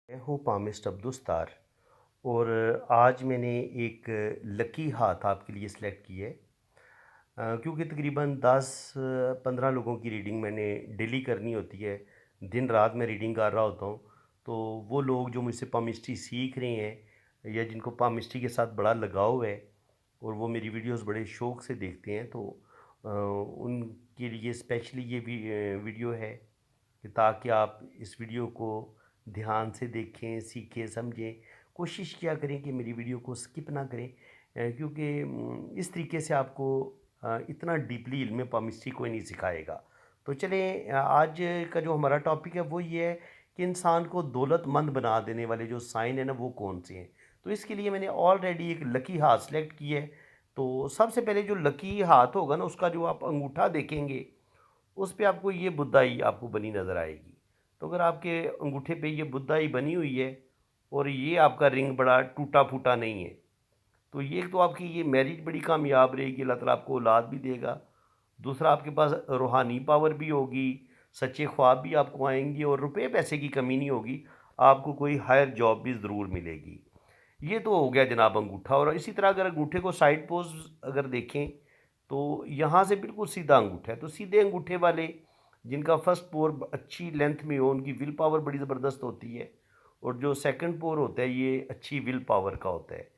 मैं हूँ पामिस्ट अब्दुस्तार और आज मैंने एक लकी हाथ आपके लिए सेलेक्ट की है। क्योंकि तकरीबन 10-15 लोगों की रीडिंग मैंने डेली करनी होती है। दिन रात मैं रीडिंग कर रहा होता हूँ। तो वो लोग जो मुझसे पामिस्ट्री सीख रहे हैं या जिनको पामिस्ट्री के साथ बड़ा लगाव है और वो मेरी वीडियोस बड़े शौक़ से देखते हैं, तो उनके लिए स्पेशली ये भी वीडियो है कि ताकि आप इस वीडियो को ध्यान से देखें, सीखें, समझें। कोशिश किया करें कि मेरी वीडियो को स्किप ना करें, क्योंकि इस तरीके से आपको इतना डीपली इल्म पामिस्ट्री कोई नहीं सिखाएगा। तो चलें, आज का जो हमारा टॉपिक है वो ये है कि इंसान को दौलतमंद बना देने वाले जो साइन है ना, वो कौन से हैं। तो इसके लिए मैंने ऑलरेडी एक लकी हाथ सेलेक्ट की है। तो सबसे पहले जो लकी हाथ होगा ना, उसका जो आप अंगूठा देखेंगे उस पे आपको ये बुदाई आपको बनी नज़र आएगी। तो अगर आपके अंगूठे पे ये बुदाई बनी हुई है और ये आपका रिंग बड़ा टूटा फूटा नहीं है, तो ये तो आपकी ये मैरिज बड़ी कामयाब रहेगी, अल्लाह ताला आपको औलाद भी देगा। दूसरा, आपके पास रूहानी पावर भी होगी, सच्चे ख्वाब भी आपको आएंगे और रुपए पैसे की कमी नहीं होगी। आपको कोई हायर जॉब भी ज़रूर मिलेगी। ये तो हो गया जनाब अंगूठा। और इसी तरह अगर अंगूठे को साइड पोज अगर देखें तो यहाँ से बिल्कुल सीधा अंगूठा है। तो सीधे अंगूठे वाले जिनका फर्स्ट पोर अच्छी लेंथ में हो, उनकी विल पावर बड़ी ज़बरदस्त होती है। और जो सेकंड पोर होता है ये अच्छी विल पावर का होता है।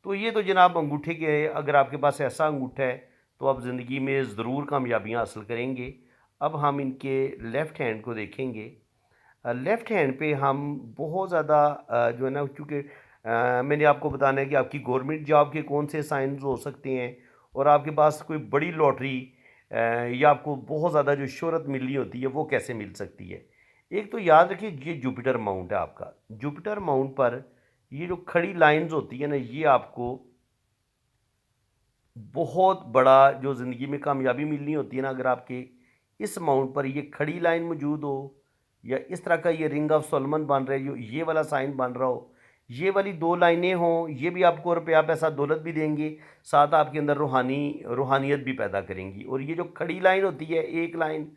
तो ये तो जनाब अंगूठे के, अगर आपके पास ऐसा अंगूठा है तो आप ज़िंदगी में ज़रूर कामयाबियाँ हासिल करेंगे। अब हम इनके लेफ़्ट हैंड को देखेंगे। लेफ़्ट हैंड पे हम बहुत ज़्यादा जो है ना, क्योंकि मैंने आपको बताना है कि आपकी गवर्नमेंट जॉब के कौन से साइंस हो सकते हैं और आपके पास कोई बड़ी लॉटरी या आपको बहुत ज़्यादा जो शोहरत मिलनी होती है वो कैसे मिल सकती है। एक तो याद रखिए, ये जुपिटर माउंट है आपका। जुपिटर माउंट पर ये जो खड़ी लाइंस होती है ना, ये आपको बहुत बड़ा जो ज़िंदगी में कामयाबी मिलनी होती है ना, अगर आपके इस माउंट पर ये खड़ी लाइन मौजूद हो या इस तरह का ये रिंग ऑफ सोलमन बन रहा है, जो ये वाला साइन बन रहा हो, ये वाली दो लाइनें हों, ये भी आपको रुपया पैसा दौलत भी देंगे, साथ आपके अंदर रूहानियत भी पैदा करेंगी। और ये जो खड़ी लाइन होती है, एक लाइन,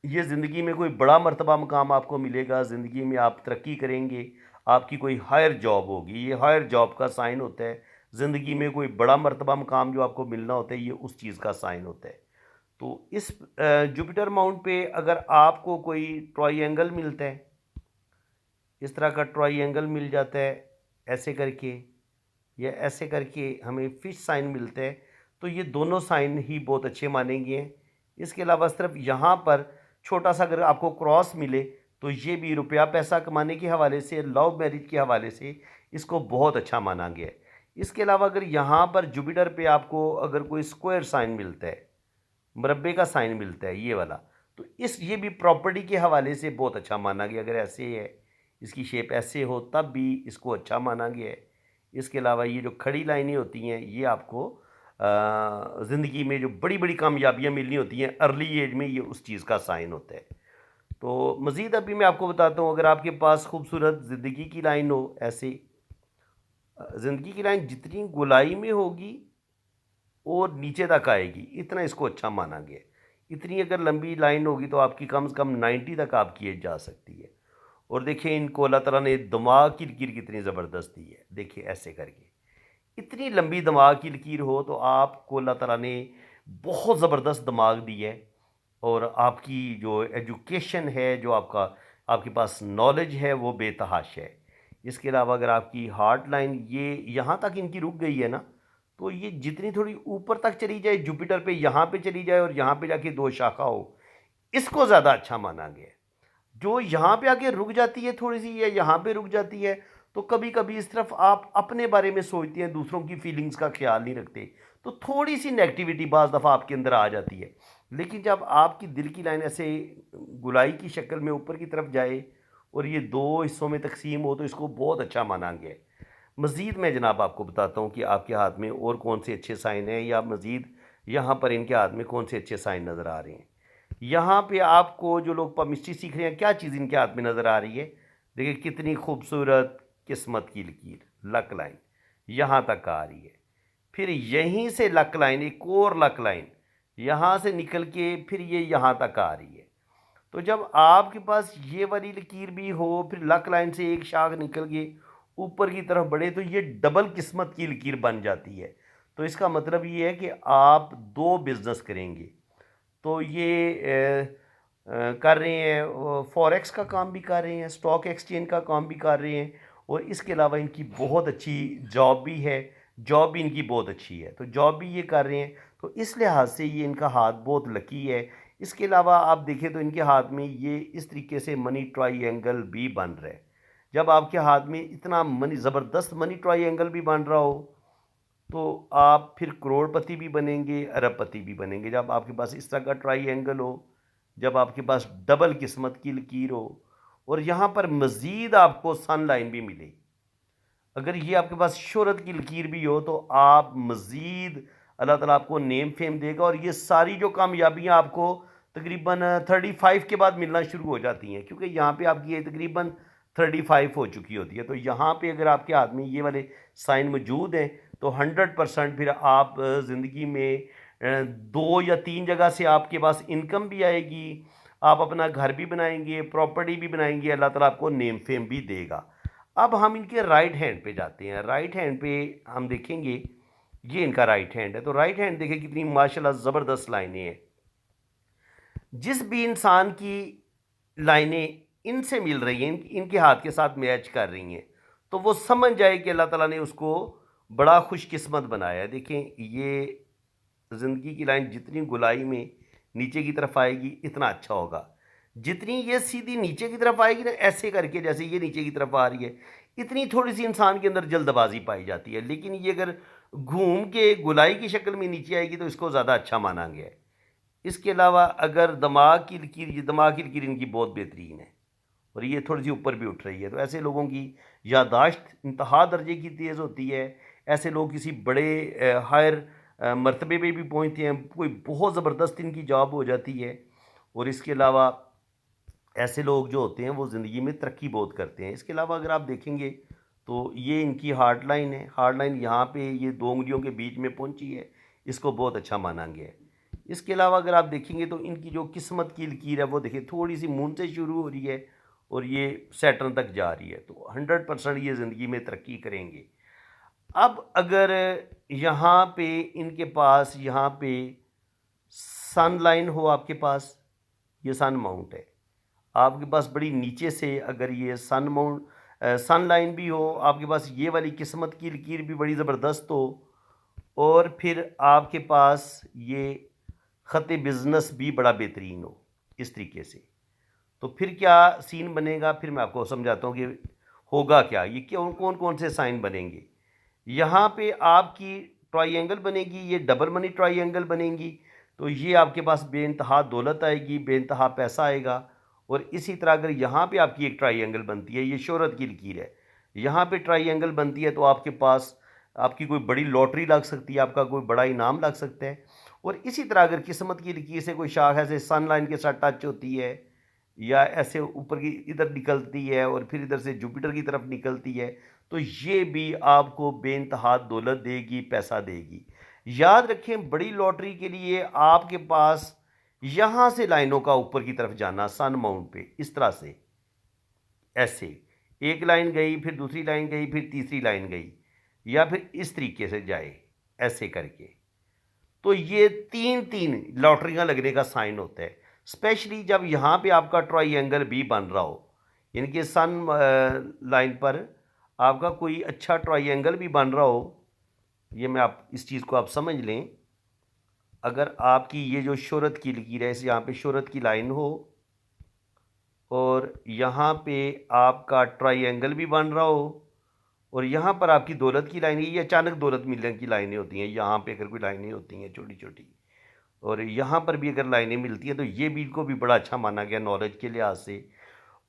ये ज़िंदगी में कोई बड़ा मर्तबा मुकाम आपको मिलेगा, ज़िंदगी में आप तरक्की करेंगे, आपकी कोई हायर जॉब होगी। ये हायर जॉब का साइन होता है। ज़िंदगी में कोई बड़ा मर्तबा मुकाम जो आपको मिलना होता है, ये उस चीज़ का साइन होता है। तो इस जुपिटर माउंट पे अगर आपको कोई ट्रायंगल मिलता है, इस तरह का ट्रायंगल मिल जाता है ऐसे करके, या ऐसे करके हमें फिश साइन मिलता है, तो ये दोनों साइन ही बहुत अच्छे माने गए हैं। इसके अलावा सिर्फ यहाँ पर छोटा सा अगर आपको क्रॉस मिले तो ये भी रुपया पैसा कमाने के हवाले से, लव मैरिज के हवाले से इसको बहुत अच्छा माना गया है। इसके अलावा अगर यहाँ पर जुपिटर पे आपको अगर कोई स्क्वायर साइन मिलता है, मुरब्बे का साइन मिलता है ये वाला, तो ये भी प्रॉपर्टी के हवाले से बहुत अच्छा माना गया। अगर ऐसे है, इसकी शेप ऐसे हो, तब भी इसको अच्छा माना गया है। इसके अलावा ये जो खड़ी लाइनें होती हैं, ये आपको ज़िंदगी में जो बड़ी बड़ी कामयाबियाँ मिलनी होती हैं अर्ली एज में, ये उस चीज़ का साइन होता है। तो मज़ीद अभी मैं आपको बताता हूँ, अगर आपके पास खूबसूरत ज़िंदगी की लाइन हो ऐसे, ज़िंदगी की लाइन जितनी गोलाई में होगी और नीचे तक आएगी, इतना इसको अच्छा माना गया है। इतनी अगर लंबी लाइन होगी तो आपकी कम से कम 90 तक आपकी एज जा सकती है। और देखिए, इनको अल्लाह ताला ने दिमाग की लकीर कितनी ज़बरदस्त दी है। देखिए ऐसे करके इतनी लंबी दिमाग की लकीर हो तो आपको अल्लाह ताला ने बहुत ज़बरदस्त दिमाग दी है। और आपकी जो एजुकेशन है, जो आपके पास नॉलेज है, वो बेतहाशा है। इसके अलावा अगर आपकी हार्ट लाइन ये यहाँ तक इनकी रुक गई है ना, तो ये जितनी थोड़ी ऊपर तक चली जाए, जुपिटर पे यहाँ पे चली जाए और यहाँ पे जाके दो शाखा हो, इसको ज़्यादा अच्छा माना गया है। जो यहाँ पे आके रुक जाती है थोड़ी सी, या यहाँ पे रुक जाती है, तो कभी कभी इस तरफ आप अपने बारे में सोचते हैं, दूसरों की फीलिंग्स का ख्याल नहीं रखते, तो थोड़ी सी नेगेटिविटी बाज़ दफ़ा आपके अंदर आ जाती है। लेकिन जब आपकी दिल की लाइन ऐसे गुलाई की शक्ल में ऊपर की तरफ जाए और ये दो हिस्सों में तकसीम हो, तो इसको बहुत अच्छा माना गया है। मज़ीद मैं जनाब आपको बताता हूँ कि आपके हाथ में और कौन से अच्छे साइन हैं, या मज़ीद यहाँ पर इनके हाथ में कौन से अच्छे साइन नज़र आ रहे हैं। यहाँ पे आपको जो लोग मिस्ट्री सीख रहे हैं, क्या चीज़ इनके हाथ में नज़र आ रही है। देखिए कितनी खूबसूरत किस्मत की लकीर, लक लाइन यहाँ तक आ रही है। फिर यहीं से लक लाइन, एक और लक लाइन यहाँ से निकल के फिर ये यहाँ तक आ रही है। तो जब आपके पास ये वाली लकीर भी हो, फिर लक लाइन से एक शाख निकल के ऊपर की तरफ बढ़े, तो ये डबल किस्मत की लकीर बन जाती है। तो इसका मतलब ये है कि आप दो बिजनेस करेंगे। तो ये कर रहे हैं, फॉरेक्स का काम भी कर रहे हैं, स्टॉक एक्सचेंज का काम भी कर रहे हैं, और इसके अलावा इनकी बहुत अच्छी जॉब भी है। जॉब भी इनकी बहुत अच्छी है, तो जॉब भी ये कर रहे हैं। तो इस लिहाज से ये इनका हाथ बहुत लकी है। इसके अलावा आप देखें तो इनके हाथ में ये इस तरीके से मनी ट्राइएंगल भी बन रहा है। जब आपके हाथ में इतना मनी, ज़बरदस्त मनी ट्राइएंगल भी बन रहा हो, तो आप फिर करोड़पति भी बनेंगे, अरबपति भी बनेंगे। जब आपके पास इस तरह का ट्राइएंगल हो, जब आपके पास डबल किस्मत की लकीर हो, और यहाँ पर मज़ीद आपको सन लाइन भी मिले, अगर ये आपके पास शोहरत की लकीर भी हो, तो आप मज़ीद अल्लाह ताला आपको नेम फेम देगा। और ये सारी जो कामयाबियाँ आपको तकरीबन 35 के बाद मिलना शुरू हो जाती हैं, क्योंकि यहाँ पे आपकी ये तकरीबन 35 हो चुकी होती है। तो यहाँ पे अगर आपके हाथ में ये वाले साइन मौजूद हैं, तो 100% फिर आप ज़िंदगी में 2 या 3 जगह से आपके पास इनकम भी आएगी, आप अपना घर भी बनाएंगे, प्रॉपर्टी भी बनाएंगे, अल्लाह ताला आपको नेम फेम भी देगा। अब हम इनके राइट हैंड पे जाते हैं। राइट हैंड पे हम देखेंगे, ये इनका राइट हैंड है। तो राइट हैंड देखें कितनी माशाल्लाह ज़बरदस्त लाइनें हैं। जिस भी इंसान की लाइनें इनसे मिल रही हैं, इनके हाथ के साथ मैच कर रही हैं, तो वो समझ जाए कि अल्लाह ताला ने उसको बड़ा खुशकिस्मत बनाया है। देखें, ये ज़िंदगी की लाइन जितनी गुलाई में नीचे की तरफ आएगी, इतना अच्छा होगा। जितनी ये सीधी नीचे की तरफ आएगी ना, ऐसे करके जैसे ये नीचे की तरफ आ रही है, इतनी थोड़ी सी इंसान के अंदर जल्दबाजी पाई जाती है। लेकिन ये अगर घूम के गुलाई की शक्ल में नीचे आएगी, तो इसको ज़्यादा अच्छा माना गया है। इसके अलावा अगर दिमाग की लकीर, ये दिमाग की लकीर इनकी बहुत बेहतरीन है, और ये थोड़ी सी ऊपर भी उठ रही है। तो ऐसे लोगों की यादाश्त इंतहा दर्जे की तेज़ होती है। ऐसे लोग किसी बड़े हायर मर्तबे पे भी पहुंचते हैं, कोई बहुत ज़बरदस्त इनकी जॉब हो जाती है। और इसके अलावा ऐसे लोग जो होते हैं वो ज़िंदगी में तरक्की बहुत करते हैं। इसके अलावा अगर आप देखेंगे, तो ये इनकी हार्ड लाइन है। हार्ड लाइन यहाँ पे ये 2 उंगलियों के बीच में पहुंची है, इसको बहुत अच्छा माना गया है। इसके अलावा अगर आप देखेंगे, तो इनकी जो किस्मत की लकीर है, वो देखिए थोड़ी सी मून से शुरू हो रही है और ये सैटर्न तक जा रही है। तो 100% ये ज़िंदगी में तरक्की करेंगे। अब अगर यहाँ पे इनके पास, यहाँ पे सन लाइन हो आपके पास, ये सन माउंट है आपके पास, बड़ी नीचे से अगर ये सन लाइन भी हो आपके पास, ये वाली किस्मत की लकीर भी बड़ी ज़बरदस्त हो, और फिर आपके पास ये ख़त बिज़नेस भी बड़ा बेहतरीन हो इस तरीके से, तो फिर क्या सीन बनेगा, फिर मैं आपको समझाता हूँ कि होगा क्या। ये कौन कौन कौन से साइन बनेंगे। यहाँ पे आपकी ट्राइएंगल बनेगी, ये डबल मनी ट्राइएंगल बनेंगी। तो ये आपके पास बेइंतहा दौलत आएगी, बेइंतहा पैसा आएगा। और इसी तरह अगर यहाँ पे आपकी एक ट्राइएंगल बनती है, ये शोहरत की लकीर है, यहाँ पे ट्राइएंगल बनती है, तो आपके पास आपकी कोई बड़ी लॉटरी लग सकती है, आपका कोई बड़ा इनाम लग सकता है। और इसी तरह अगर किस्मत की लकीर से कोई शाख ऐसे सन लाइन के साथ टच होती है, या ऐसे ऊपर की इधर निकलती है और फिर इधर से जुपिटर की तरफ निकलती है, तो ये भी आपको बेइंतहा दौलत देगी, पैसा देगी। याद रखें, बड़ी लॉटरी के लिए आपके पास यहाँ से लाइनों का ऊपर की तरफ जाना, सन माउंट पे इस तरह से, ऐसे एक लाइन गई, फिर दूसरी लाइन गई, फिर तीसरी लाइन गई, या फिर इस तरीके से जाए ऐसे करके। तो ये 3-3 लॉटरियां लगने का साइन होता है। स्पेशली जब यहाँ पे आपका ट्राइएंगल भी बन रहा हो, यानी कि सन लाइन पर आपका कोई अच्छा ट्राइएंगल भी बन रहा हो। ये मैं आप इस चीज़ को आप समझ लें, अगर आपकी ये जो शोहरत की लकीर है, इस यहाँ पे शोहरत की लाइन हो, और यहाँ पे आपका ट्राइएंगल भी बन रहा हो, और यहाँ पर आपकी दौलत की लाइन है, ये अचानक दौलत मिलने की लाइनें होती हैं। यहाँ पे अगर कोई लाइनें होती हैं छोटी छोटी, और यहाँ पर भी अगर लाइनें मिलती हैं, तो ये भी को भी बड़ा अच्छा माना गया नॉलेज के लिहाज से।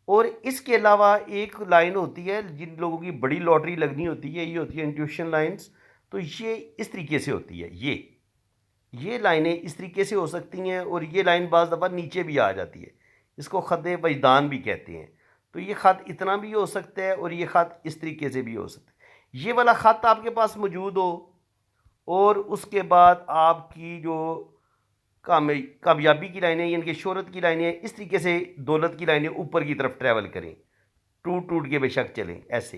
और इसके अलावा एक लाइन होती है, जिन लोगों की बड़ी लॉटरी लगनी होती है, ये होती है इंट्यूशन लाइन्स। तो ये इस तरीके से होती है, ये लाइनें इस तरीके से हो सकती हैं, और ये लाइन बाज़ दफ़ा नीचे भी आ जाती है। इसको ख़त वजदान भी कहते हैं। तो ये ख़त इतना भी हो सकता है, और ये ख़त इस तरीके से भी हो सकता है। ये वाला ख़त आपके पास मौजूद हो, और उसके बाद आपकी जो कामयाबी की लाइनें यानी कि शोहरत की लाइनें, इस तरीके से दौलत की लाइनें ऊपर की तरफ ट्रैवल करें, टूट टूट के बेशक चलें ऐसे।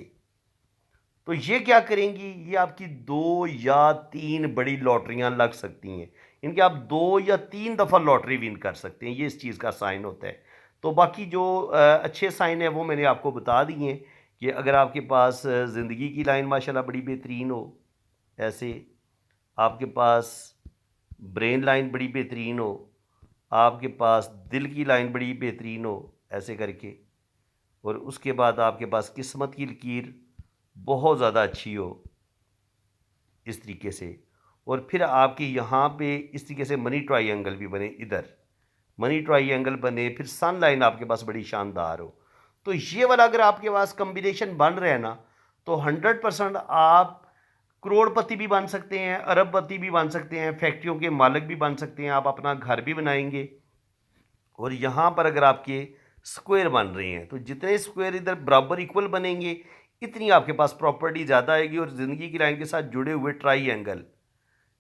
तो ये क्या करेंगी, ये आपकी 2 या 3 बड़ी लॉटरियां लग सकती हैं। इनके आप 2 या 3 दफ़ा लॉटरी विन कर सकते हैं, ये इस चीज़ का साइन होता है। तो बाकी जो अच्छे साइन हैं वो मैंने आपको बता दिए हैं कि अगर आपके पास ज़िंदगी की लाइन माशाल्लाह बड़ी बेहतरीन हो, ऐसे आपके पास ब्रेन लाइन बड़ी बेहतरीन हो, आपके पास दिल की लाइन बड़ी बेहतरीन हो, ऐसे करके, और उसके बाद आपके पास किस्मत की लकीर बहुत ज़्यादा अच्छी हो इस तरीके से, और फिर आपके यहाँ पे इस तरीके से मनी ट्रायंगल भी बने, इधर मनी ट्रायंगल बने, फिर सन लाइन आपके पास बड़ी शानदार हो। तो ये वाला अगर आपके पास कम्बिनेशन बन रहा है ना, तो 100% आप करोड़पति भी बन सकते हैं, अरबपति भी बन सकते हैं, फैक्ट्रियों के मालिक भी बन सकते हैं, आप अपना घर भी बनाएंगे। और यहाँ पर अगर आपके स्क्वायर बन रहे हैं, तो जितने स्क्वायर इधर बराबर इक्वल बनेंगे, इतनी आपके पास प्रॉपर्टी ज़्यादा आएगी। और ज़िंदगी की लाइन के साथ जुड़े हुए ट्राई,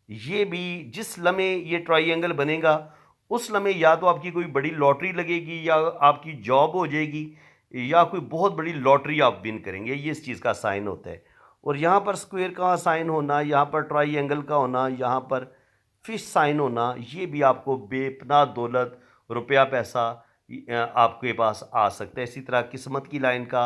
ये भी जिस लम्हे ये ट्रायंगल बनेगा, उस लम्हे या तो आपकी कोई बड़ी लॉटरी लगेगी, या आपकी जॉब हो जाएगी, या कोई बहुत बड़ी लॉटरी आप विन करेंगे, ये इस चीज़ का साइन होता है। और यहाँ पर स्क्वायर का साइन होना, यहाँ पर ट्रायंगल का होना, यहाँ पर फिश साइन होना, ये भी आपको बेपनाह दौलत, रुपया पैसा आपके पास आ सकता है। इसी तरह किस्मत की लाइन का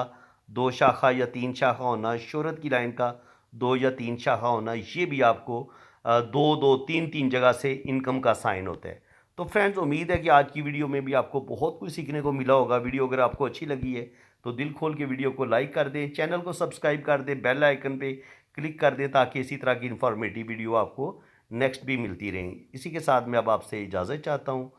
2 शाखा या 3 शाखा होना, शोहरत की लाइन का 2 या 3 शाखा होना, ये भी आपको 2-2, 3-3 जगह से इनकम का साइन होता है। तो फ्रेंड्स, उम्मीद है कि आज की वीडियो में भी आपको बहुत कुछ सीखने को मिला होगा। वीडियो अगर आपको अच्छी लगी है तो दिल खोल के वीडियो को लाइक कर दें, चैनल को सब्सक्राइब कर दें, बेल आइकन पे क्लिक कर दें, ताकि इसी तरह की इन्फॉर्मेटिव वीडियो आपको नेक्स्ट भी मिलती रहें। इसी के साथ मैं अब आपसे इजाज़त चाहता हूँ।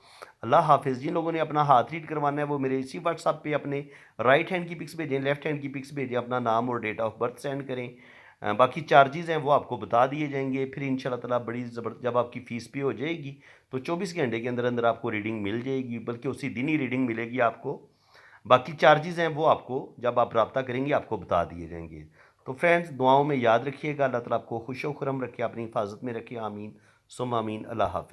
अल्लाह हाफिज़। जिन लोगों ने अपना हाथ रीड करवाना है वो मेरे इसी व्हाट्सएप पे अपने राइट हैंड की पिक्स भेजें, लेफ्ट हैंड की पिक्स भेजें, अपना नाम और डेट ऑफ बर्थ सेंड करें। बाकी चार्जेज़ हैं वो आपको बता दिए जाएंगे। फिर इंशाल्लाह ताला बड़ी जब आपकी फ़ीस पे हो जाएगी तो 24 घंटे के अंदर अंदर आपको रीडिंग मिल जाएगी, बल्कि उसी दिन ही रीडिंग मिलेगी आपको। बाकी चार्जेज़ हैं वो आपको जब आप रब्ता करेंगे आपको बता दिए जाएंगे। तो फ्रेंड्स, दुआओं में याद रखिएगा। अल्लाह ताला आपको खुश व खुरम रखे, अपनी हिफाजत में रखे। आमीन सुम आमीन। अल्लाह हाफ़िज़।